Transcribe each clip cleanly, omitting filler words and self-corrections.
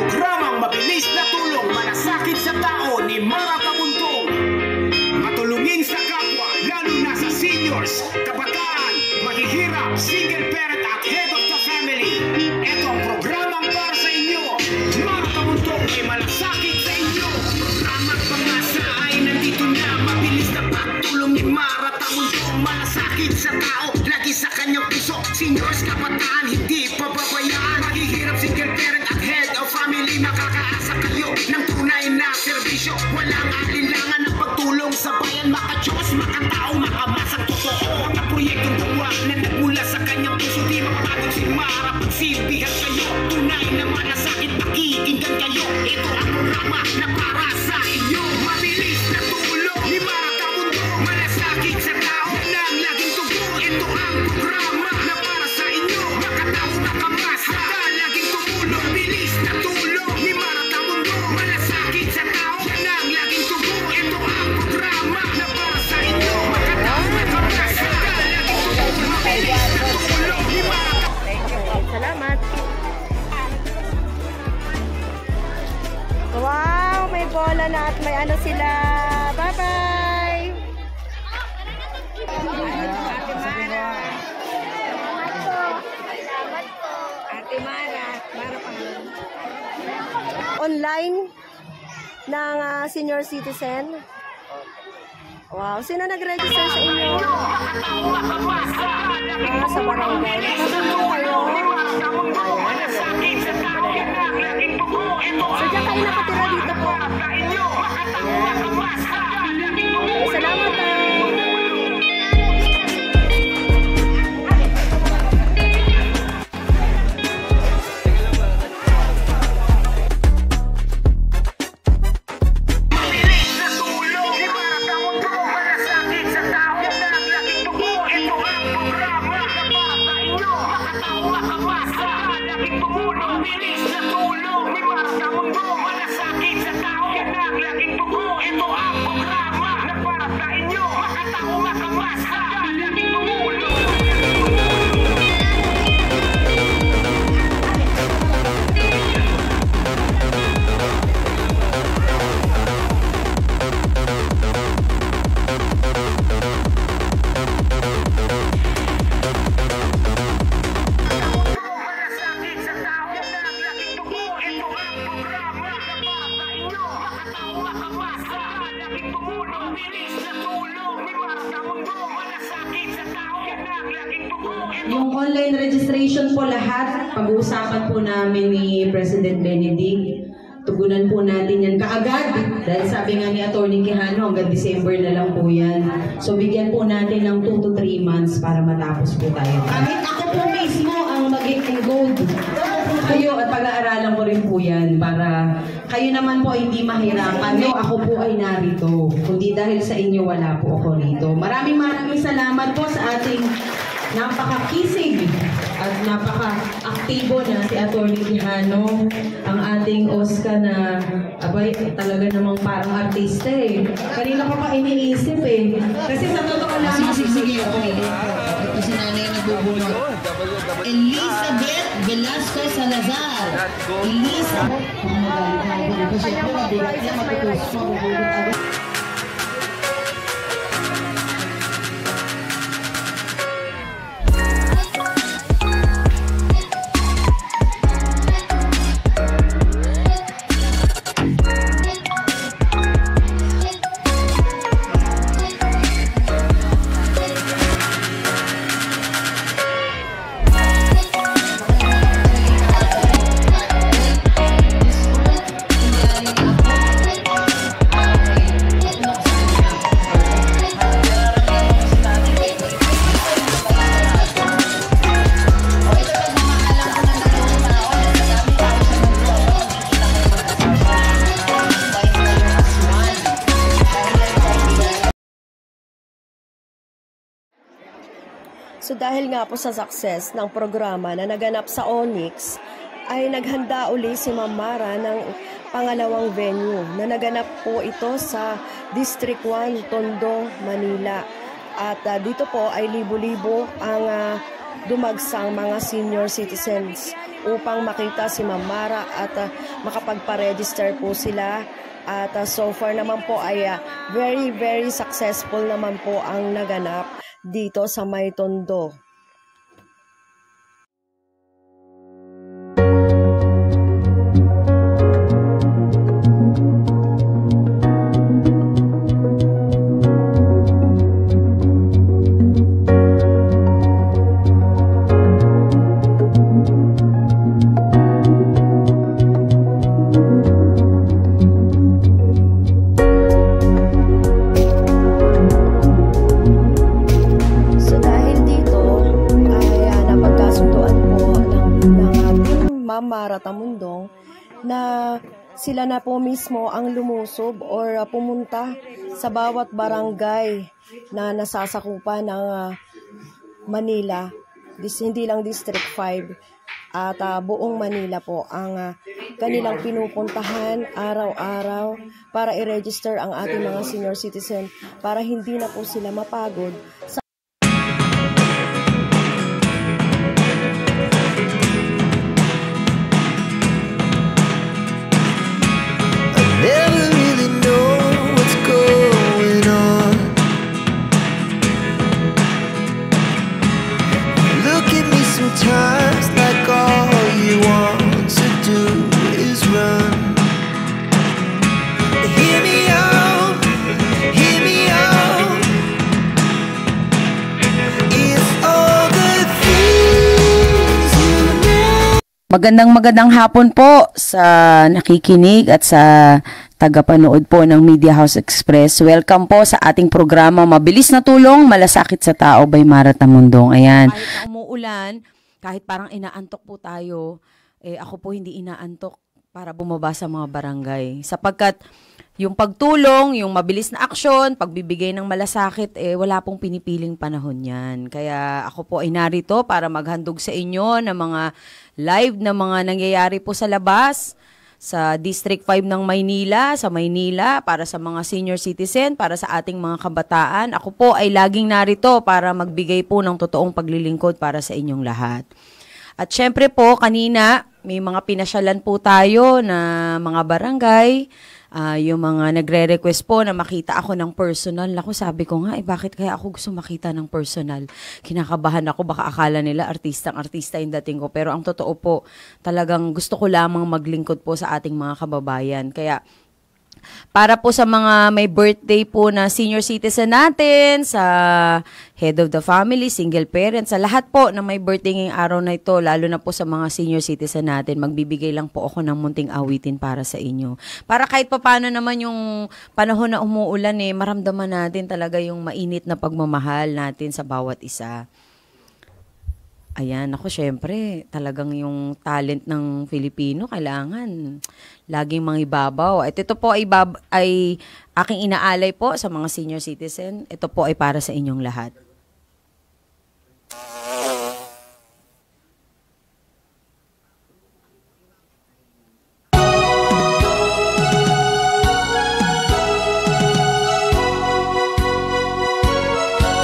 programang mabilis na tulong malasakit sa tao ni Mara Tamuntong. Matulungin sa kapwa, lalo na sa seniors, kabataan, mahihirap, single parent at head of the family. Ito ang programang para sa inyo. Mara Tamuntong ay malasakit sa inyo. Programang pangasa ay nandito na. Mabilis na pagtulong ni Mara Tamuntong. Malasakit sa tao, lagi sa kanyang puso. Seniors, kabataan, hindi pababayaan. Mahihirap, single parent at head of family. Makakaasa kayo ng tunay na serbisyo. Walang alinlangan ng pagtulong sa bayan. Maka-Diyos, makatao, makamasang totoo. Mga proyektong gawa na nagmula sa kanyang puso. Di mapatong si Mara, pagsilbihan kayo. Tunay na malasakit, pakikinggan kayo. Ito ang programa na para sa inyo. Mabilis na tulong ni Mara Tamuntong. Malasakit sa tao nang laging tugo. Ito ang programa na para sa inyo. Makatao, makamasa, laging tumulong. Bilis na tulong ni Mara Tamuntong. Malasakit sa tao nang laging tugo. Ito ang programa na para sa inyo. Makatao, makamasa, laging tumulong. Bilis na tulong ni Mara Tamuntong. Salamat. Wow, may bola na at may ano sila. Bye-bye! Ate Mara, Mara pa. Online ng senior citizen. Wow, sino nag-register sa inyo? Sa barangay. Nakasunod kayo. So, dyan kayo nakatira dito po. Salamat po. Yung online registration po lahat, pag-uusapan po namin ni President Benedict. Tugunan po natin yan kaagad. Dahil sabi nga ni Atty. Quijano, hanggang December na lang po yan. So bigyan po natin ng 2 to 3 months para matapos po tayo. Kahit ako po mismo ang mag-enrolled. Kayo at pag-aaralan ko rin po yan para kayo naman po hindi mahirapan. No, ako po ay narito. Kundi dahil sa inyo wala po ako rito. Maraming salamat po sa ating napakakisig at napaka-aktibo na si Atty. Quijano, ang ating Oscar na abay, talaga namang parang artista eh. Kanina ko pa iniisip eh. Kasi sa totoo lang. Sige, okay. Ito si nanay na bubunot. Elizabeth Velasco Salazar. Elizabeth. Kanyang mga prizes may rice cooker. So dahil nga po sa success ng programa na naganap sa Onyx, ay naghanda uli si Ma'am Mara ng pangalawang venue na naganap po ito sa District 1, Tondo, Manila. At dito po ay libo-libo ang dumagsang mga senior citizens upang makita si Ma'am Mara at makapagpa-register po sila. At so far naman po ay very very successful naman po ang naganap dito sa May Tondo. Mara Tamundong na sila na po mismo ang lumusob or pumunta sa bawat barangay na nasasakupan ng Manila, hindi lang District 5 at buong Manila po ang kanilang pinupuntahan araw-araw para i-register ang ating mga senior citizen para hindi na po sila mapagod sa never really know what's going on. Look at me sometimes like all you want to do is run. Hear me out, hear me out. It's all the things you know. Magandang hapon po sa nakikinig at sa tagapanood po ng Media House Express. Welcome po sa ating programa Mabilis na Tulong, Malasakit sa Tao by Mara Tamundong. Ayan. Kahit umuulan, kahit parang inaantok po tayo, ako po hindi inaantok para bumaba sa mga barangay. Sapagkat yung pagtulong, yung mabilis na aksyon, pagbibigay ng malasakit, wala pong pinipiling panahon yan. Kaya ako po ay narito para maghandog sa inyo ng mga live na mga nangyayari po sa labas, sa District 5 ng Maynila, sa Maynila, para sa mga senior citizen, para sa ating mga kabataan. Ako po ay laging narito para magbigay po ng totoong paglilingkod para sa inyong lahat. At syempre po, kanina, may mga pinasyalan po tayo na mga barangay, yung mga nagre-request po na makita ako ng personal. Ako sabi ko nga, bakit kaya ako gusto makita ng personal? Kinakabahan ako, baka akala nila artista yung dating ko. Pero ang totoo po, talagang gusto ko lamang maglingkod po sa ating mga kababayan. Kaya para po sa mga may birthday po na senior citizen natin, sa head of the family, single parents, sa lahat po na may birthday ngayong araw na ito, lalo na po sa mga senior citizen natin, magbibigay lang po ako ng munting awitin para sa inyo. Para kahit paano naman yung panahon na umuulan, maramdaman natin talaga yung mainit na pagmamahal natin sa bawat isa. Ayan, ako syempre, talagang yung talent ng Filipino, kailangan laging mangibabaw. At ito po ay aking inaalay po sa mga senior citizen. Ito po ay para sa inyong lahat.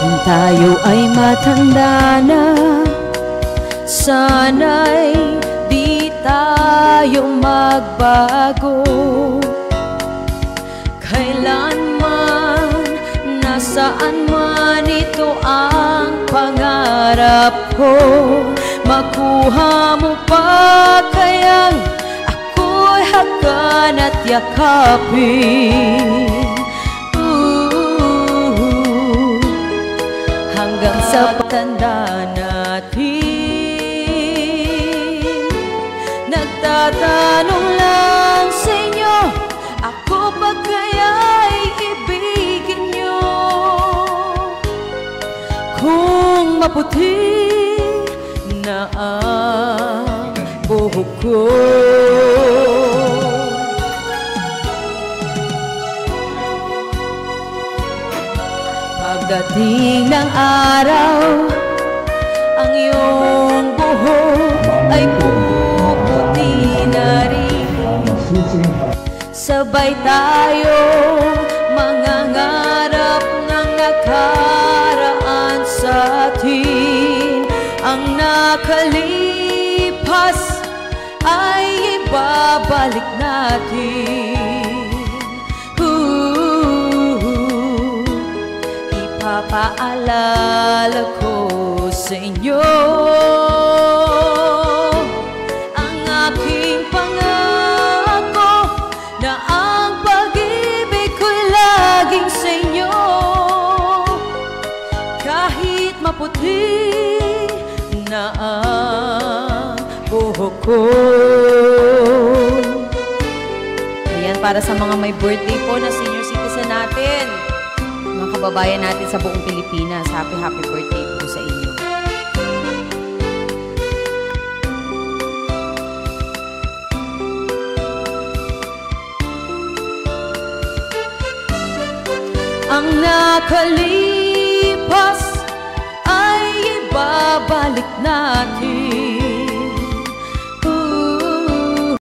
Kung tayo ay matanda na, sana'y di tayo magbago. Kailanman, nasaan man ito ang pangarap ko, makuha mo pa kayang ako'y hagan at yakapin. Hanggang sa pagtanda natin, nagtatanong lang sa inyo, ako ba kaya'y ibigin nyo? Kung maputi na ang buhok ko, pagdating ng araw, ang iyong buhok ay puputi na rin. Sabay tayo mangangarap ng nakaraan sa atin. Ang nakalipas ay ibabalik natin. Ipapaalala ko sa inyo ang aking pangako na ang pag-ibig ko'y laging sa inyo. Kahit maputi na ang buhok ko. Ayan, para sa mga may birthday po na senior citizen natin, mga kababayan natin sa buong Pilipinas, happy birthday po sa inyo. Ang nakalipas ay ibabalik natin.